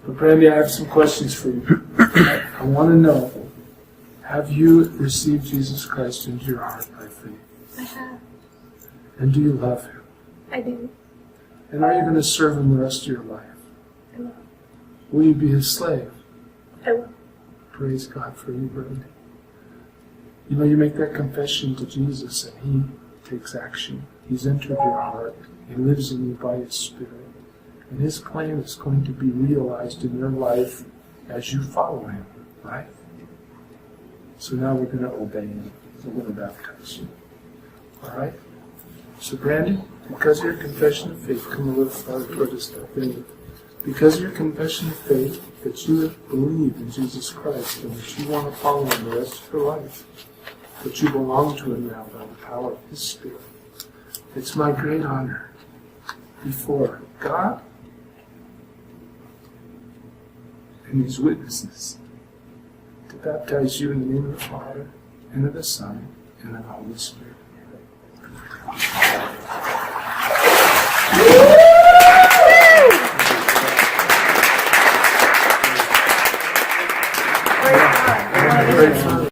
But Brandie, I have some questions for you. I want to know, have you received Jesus Christ into your heart by faith? I have. And do you love Him? I do. And are you going to serve Him the rest of your life? I will. Will you be His slave? I will. Praise God for you, Brandie. You know, you make that confession to Jesus and He takes action. He's entered your heart. He lives in you by His Spirit. And His plan is going to be realized in your life as you follow Him, right? So now we're going to obey Him. We're going to baptize you. All right? So Brandie, because of your confession of faith, come a little farther toward us now. Because of your confession of faith, that you believe in Jesus Christ and that you want to follow Him the rest of your life, that you belong to Him now by the power of His Spirit. It's my great honor before God and His witnesses to baptize you in the name of the Father, and of the Son, and of the Holy Spirit. Praise God.